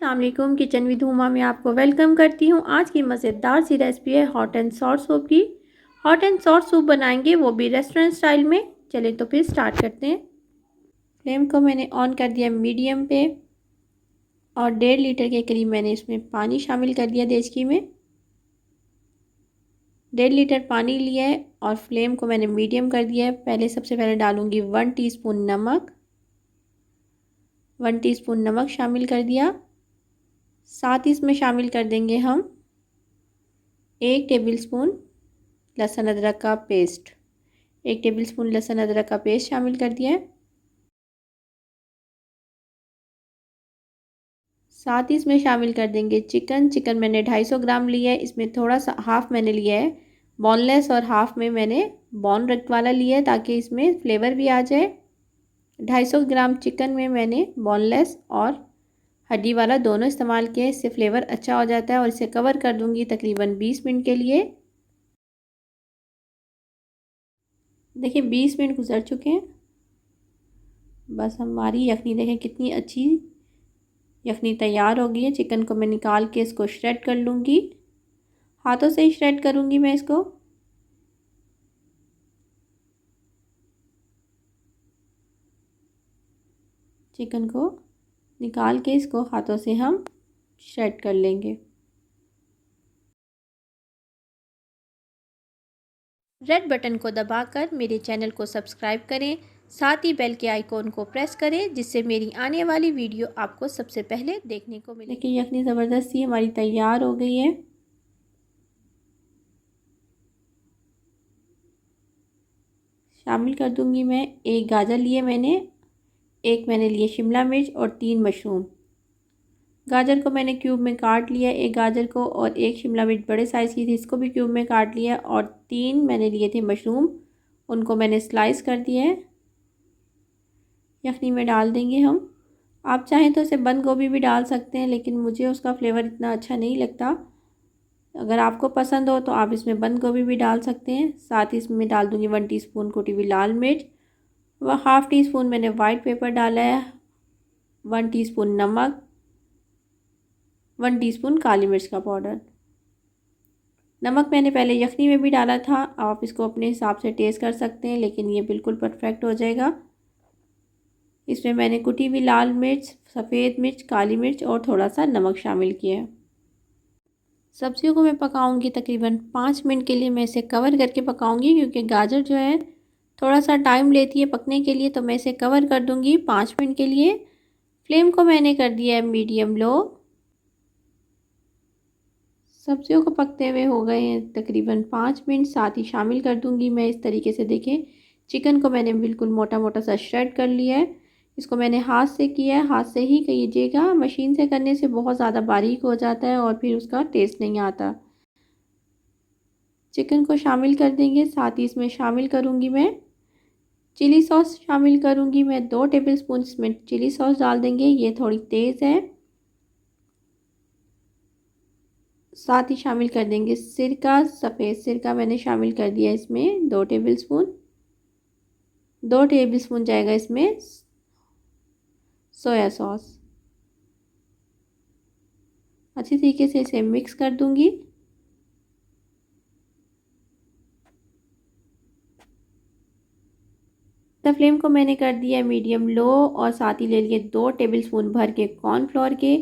अस्सलाम वालेकुम। Kitchen with Huma में आपको वेलकम करती हूँ। आज की मज़ेदार सी रेसिपी है हॉट एंड सॉर सूप की। हॉट एंड सॉर सूप बनाएंगे, वो भी रेस्टोरेंट स्टाइल में। चलिए तो फिर स्टार्ट करते हैं। फ्लेम को मैंने ऑन कर दिया मीडियम पे और 1.5 लीटर के करीब मैंने इसमें पानी शामिल कर दिया देचकी में। 1.5 लीटर पानी लिया है और फ्लेम को मैंने मीडियम कर दिया है। पहले सबसे पहले डालूंगी 1 टीस्पून नमक। 1 टीस्पून नमक शामिल कर दिया। साथ ही इसमें शामिल कर देंगे हम 1 टेबलस्पून लहसुन अदरक का पेस्ट। 1 टेबलस्पून लहसुन अदरक का पेस्ट शामिल कर दिया है। साथ ही इसमें शामिल कर देंगे चिकन मैंने 250 ग्राम लिया है। इसमें थोड़ा सा हाफ़ मैंने लिया है बोनलेस और हाफ़ में मैंने बोन रख वाला लिया है ताकि इसमें फ्लेवर भी आ जाए। 250 ग्राम चिकन में मैंने बोनलेस और हड्डी वाला दोनों इस्तेमाल किया है। इससे फ्लेवर अच्छा हो जाता है और इसे कवर कर दूंगी तकरीबन 20 मिनट के लिए। देखिए 20 मिनट गुजर चुके हैं। बस हमारी यखनी देखें कितनी अच्छी यखनी तैयार हो गई है। चिकन को मैं निकाल के इसको श्रेड कर लूँगी। हाथों से ही श्रेड करूँगी मैं इसको। चिकन को निकाल के इसको हाथों से हम श्रेड कर लेंगे। रेड बटन को दबाकर मेरे चैनल को सब्सक्राइब करें। साथ ही बेल के आइकॉन को प्रेस करें जिससे मेरी आने वाली वीडियो आपको सबसे पहले देखने को मिले। देखिए यखनी ज़बरदस्ती हमारी तैयार हो गई है। शामिल कर दूंगी मैं 1 गाजर लिए मैंने, 1 मैंने लिए शिमला मिर्च और 3 मशरूम। गाजर को मैंने क्यूब में काट लिया, 1 गाजर को, और 1 शिमला मिर्च बड़े साइज़ की थी, इसको भी क्यूब में काट लिया, और 3 मैंने लिए थे मशरूम, उनको मैंने स्लाइस कर दिया है। यखनी में डाल देंगे हम। आप चाहें तो इसे बंद गोभी भी डाल सकते हैं लेकिन मुझे उसका फ्लेवर इतना अच्छा नहीं लगता। अगर आपको पसंद हो तो आप इसमें बंद गोभी भी डाल सकते हैं। साथ ही इसमें डाल दूँगी 1 टीस्पून कुटी हुई लाल मिर्च व हाफ़ टी स्पून मैंने वाइट पेपर डाला है। 1 टीस्पून नमक, 1 टीस्पून काली मिर्च का पाउडर। नमक मैंने पहले यखनी में भी डाला था, आप इसको अपने हिसाब से टेस्ट कर सकते हैं लेकिन ये बिल्कुल परफेक्ट हो जाएगा। इसमें मैंने कुटी हुई लाल मिर्च, सफ़ेद मिर्च, काली मिर्च और थोड़ा सा नमक शामिल किया है। सब्जियों को मैं पकाऊंगी तकरीबन 5 मिनट के लिए। मैं इसे कवर करके पकाऊंगी क्योंकि गाजर जो है थोड़ा सा टाइम लेती है पकने के लिए, तो मैं इसे कवर कर दूंगी 5 मिनट के लिए। फ्लेम को मैंने कर दिया है मीडियम लो। सब्जियों को पकते हुए हो गए हैं तकरीबन 5 मिनट। साथ ही शामिल कर दूंगी मैं इस तरीके से, देखें चिकन को मैंने बिल्कुल मोटा मोटा सा श्रेड कर लिया है। इसको मैंने हाथ से किया है, हाथ से ही कीजिएगा, मशीन से करने से बहुत ज़्यादा बारीक हो जाता है और फिर उसका टेस्ट नहीं आता। चिकन को शामिल कर देंगे। साथ ही इसमें शामिल करूँगी मैं चिली सॉस, शामिल करूँगी मैं 2 टेबलस्पून इसमें चिली सॉस डाल देंगे, ये थोड़ी तेज़ है। साथ ही शामिल कर देंगे सिरका, सफ़ेद सिरका मैंने शामिल कर दिया इसमें 2 टेबलस्पून। 2 टेबलस्पून जाएगा इसमें सोया सॉस। अच्छी तरीके से इसे मिक्स कर दूंगी। फ्लेम को मैंने कर दिया मीडियम लो और साथ ही ले लिए 2 टेबलस्पून भर के कॉर्नफ्लोर के।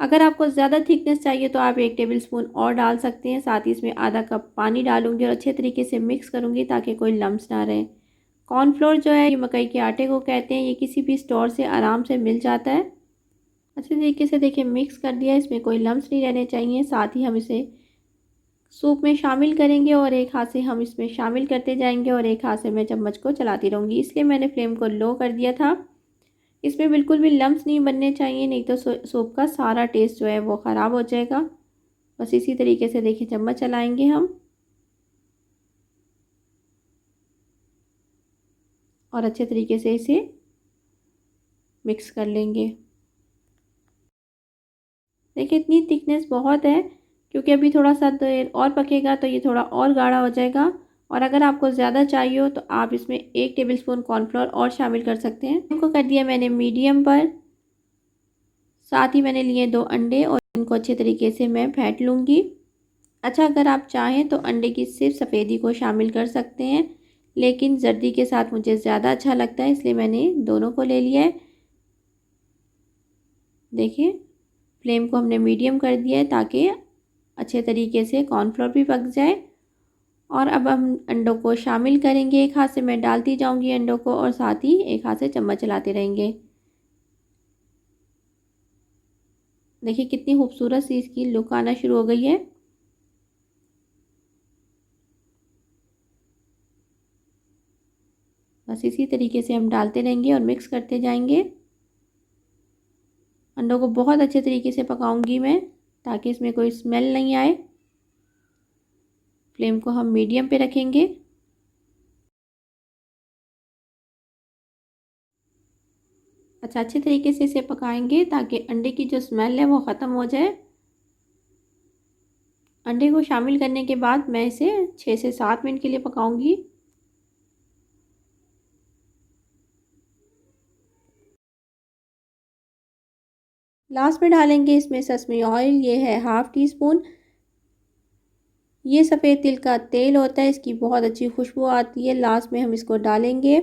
अगर आपको ज़्यादा थिकनेस चाहिए तो आप 1 टेबलस्पून और डाल सकते हैं। साथ ही इसमें आधा कप पानी डालूंगी और अच्छे तरीके से मिक्स करूंगी ताकि कोई लम्स ना रहे। कॉर्नफ्लोर जो है ये मकई के आटे को कहते हैं, ये किसी भी स्टोर से आराम से मिल जाता है। अच्छे तरीके से देखिए मिक्स कर दिया, इसमें कोई लम्स नहीं रहने चाहिए। साथ ही हम इसे सूप में शामिल करेंगे और एक हाथ से हम इसमें शामिल करते जाएंगे और एक हाथ से मैं चम्मच को चलाती रहूँगी, इसलिए मैंने फ्लेम को लो कर दिया था। इसमें बिल्कुल भी लम्स नहीं बनने चाहिए, नहीं तो सूप का सारा टेस्ट जो है वो ख़राब हो जाएगा। बस इसी तरीके से देखिए चम्मच चलाएंगे हम और अच्छे तरीके से इसे मिक्स कर लेंगे। देखिए इतनी थिकनेस बहुत है क्योंकि अभी थोड़ा सा देर और पकेगा तो ये थोड़ा और गाढ़ा हो जाएगा। और अगर आपको ज़्यादा चाहिए हो तो आप इसमें 1 टेबलस्पून कॉर्नफ्लोर और शामिल कर सकते हैं। इनको कर दिया मैंने मीडियम पर। साथ ही मैंने लिए 2 अंडे और इनको अच्छे तरीके से मैं फेंट लूँगी। अच्छा, अगर आप चाहें तो अंडे की सिर्फ सफ़ेदी को शामिल कर सकते हैं, लेकिन जर्दी के साथ मुझे ज़्यादा अच्छा लगता है, इसलिए मैंने दोनों को ले लिया है। देखिए, फ्लेम को हमने मीडियम कर दिया है ताकि अच्छे तरीके से कॉर्नफ्लोर भी पक जाए। और अब हम अंडों को शामिल करेंगे। एक हाथ से मैं डालती जाऊंगी अंडों को और साथ ही एक हाथ से चम्मच चलाते रहेंगे। देखिए कितनी खूबसूरत सी इसकी लुक आना शुरू हो गई है। बस इसी तरीके से हम डालते रहेंगे और मिक्स करते जाएंगे। अंडों को बहुत अच्छे तरीके से पकाऊंगी मैं ताकि इसमें कोई स्मेल नहीं आए। फ्लेम को हम मीडियम पे रखेंगे। अच्छा, अच्छे तरीके से इसे पकाएंगे ताकि अंडे की जो स्मेल है वो ख़त्म हो जाए। अंडे को शामिल करने के बाद मैं इसे 6 से 7 मिनट के लिए पकाऊंगी। लास्ट में डालेंगे इसमें सेसमी ऑयल, ये है हाफ़ टी स्पून। ये सफ़ेद तिल का तेल होता है, इसकी बहुत अच्छी खुशबू आती है। लास्ट में हम इसको डालेंगे।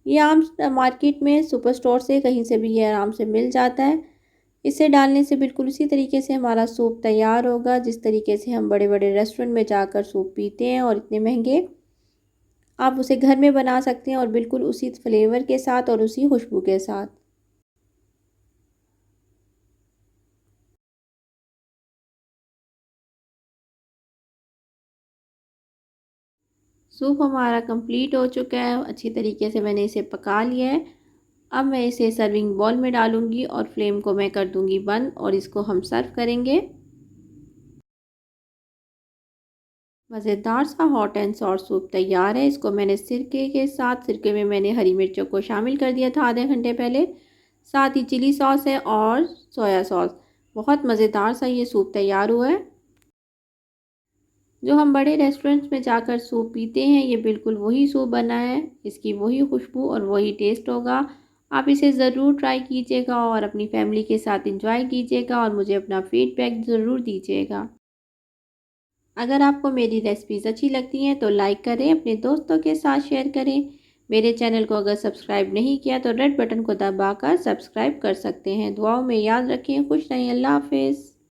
ये आम मार्केट में सुपर स्टोर से कहीं से भी ये आराम से मिल जाता है। इसे डालने से बिल्कुल उसी तरीके से हमारा सूप तैयार होगा जिस तरीके से हम बड़े बड़े रेस्टोरेंट में जाकर सूप पीते हैं, और इतने महंगे। आप उसे घर में बना सकते हैं और बिल्कुल उसी फ्लेवर के साथ और उसी खुशबू के साथ। सूप हमारा कंप्लीट हो चुका है। अच्छी तरीके से मैंने इसे पका लिया है। अब मैं इसे सर्विंग बॉल में डालूंगी और फ्लेम को मैं कर दूंगी बंद और इसको हम सर्व करेंगे। मज़ेदार सा हॉट एंड सॉर सूप तैयार है। इसको मैंने सिरके के साथ, सिरके में मैंने हरी मिर्चों को शामिल कर दिया था आधे घंटे पहले। साथ ही चिली सॉस है और सोया सॉस। बहुत मज़ेदार सा ये सूप तैयार हुआ है। जो हम बड़े रेस्टोरेंट्स में जाकर सूप पीते हैं, ये बिल्कुल वही सूप बना है। इसकी वही खुशबू और वही टेस्ट होगा। आप इसे ज़रूर ट्राई कीजिएगा और अपनी फैमिली के साथ एंजॉय कीजिएगा और मुझे अपना फीडबैक ज़रूर दीजिएगा। अगर आपको मेरी रेसिपीज़ अच्छी लगती हैं तो लाइक करें, अपने दोस्तों के साथ शेयर करें। मेरे चैनल को अगर सब्सक्राइब नहीं किया तो रेड बटन को दबाकर सब्सक्राइब कर सकते हैं। दुआओं में याद रखें। खुश रहें। अल्लाह हाफिज़।